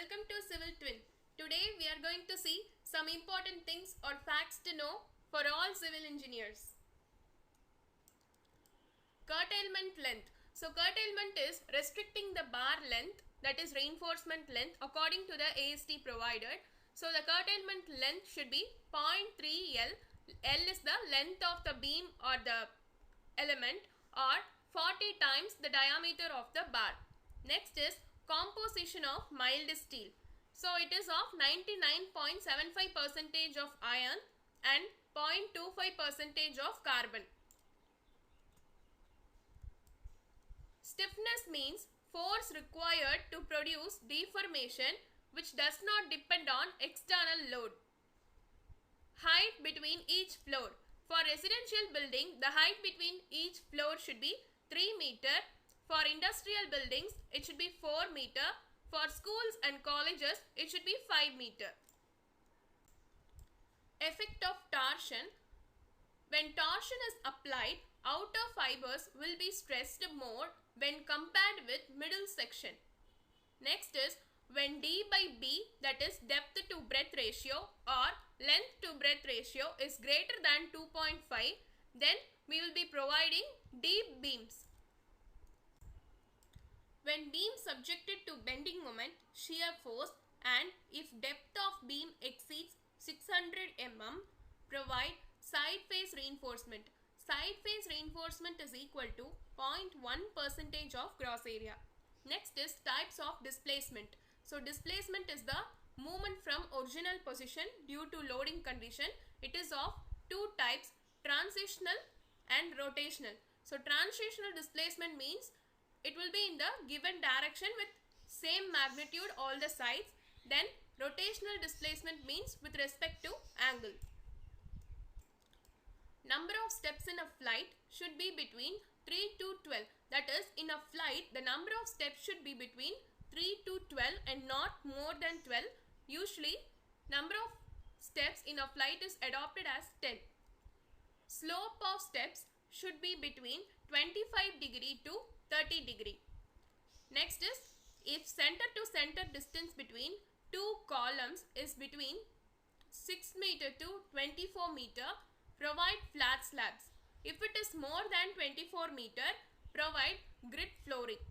welcome to Civil Twin. Today we are going to see some important things or facts to know for all civil engineers. Curtailment length. So curtailment is restricting the bar length, that is reinforcement length, according to the AST provided. So the curtailment length should be 0.3 L. L is the length of the beam or the element, or 40 times the diameter of the bar. Next is composition of mild steel. So it is of 99.75% of iron and 0.25% of carbon. Stiffness means force required to produce deformation which does not depend on external load. Height between each floor. For residential building, the height between each floor should be 3 meter. For industrial buildings, it should be 4 meter. For schools and colleges, it should be 5 meter. Effect of torsion. When torsion is applied, outer fibers will be stressed more when compared with middle section. Next is when D by B, that is depth to breadth ratio or length to breadth ratio, is greater than 2.5, then we will be providing deep beams. When beam subjected to bending moment, shear force, and if depth of beam exceeds 600 mm, provide side face reinforcement. Side face reinforcement is equal to 0.1% of gross area. Next is types of displacement. So displacement is the movement from original position due to loading condition. It is of two types, transitional and rotational. So transitional displacement means it will be in the given direction with same magnitude all the sides. Then rotational displacement means with respect to angle. Number of steps in a flight should be between 3 to 12. That is, in a flight, the number of steps should be between 3 to 12 and not more than 12. Usually, number of steps in a flight is adopted as 10. Slope of steps should be between 25 degree to 30 degree. Next is, if center to center distance between two columns is between 6 meter to 24 meter, provide flat slabs. If it is more than 24 meter, provide grid flooring.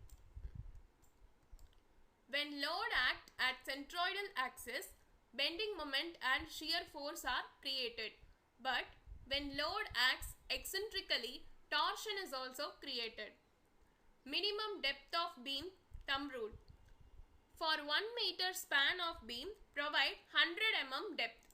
When load act at centroidal axis, bending moment and shear force are created. But when load acts eccentrically, torsion is also created. Minimum depth of beam, thumb rule. For 1 meter span of beam, provide 100 mm depth.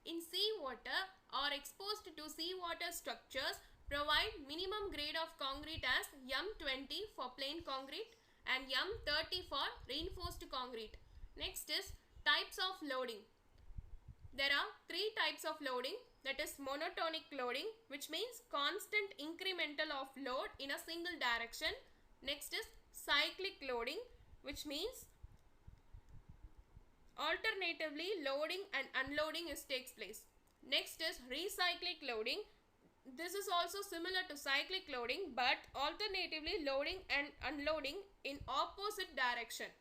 In seawater or exposed to seawater structures, provide minimum grade of concrete as M20 for plain concrete and M30 for reinforced concrete. Next is types of loading. There are 3 types of loading, that is monotonic loading, which means constant incremental of load in a single direction. Next is cyclic loading, which means alternatively loading and unloading takes place. Next is recyclic loading. This is also similar to cyclic loading, but alternatively loading and unloading in opposite direction.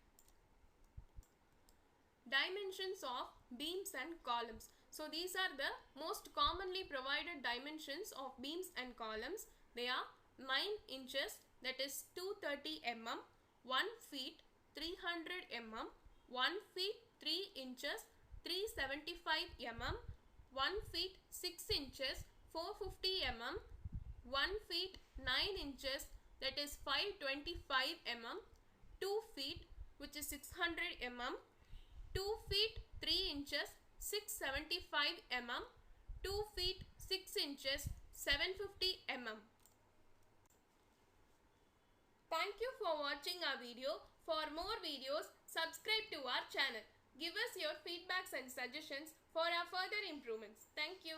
Dimensions of beams and columns. So these are the most commonly provided dimensions of beams and columns. They are 9 inches, that is 230 mm, 1 feet 300 mm, 1 feet 3 inches 375 mm, 1 feet 6 inches 450 mm, 1 feet 9 inches, that is 525 mm, 2 feet, which is 600 mm, 2 feet 3 inches 675 mm, 2 feet 6 inches 750 mm. Thank you for watching our video. For more videos, subscribe to our channel. Give us your feedbacks and suggestions for our further improvements. Thank you.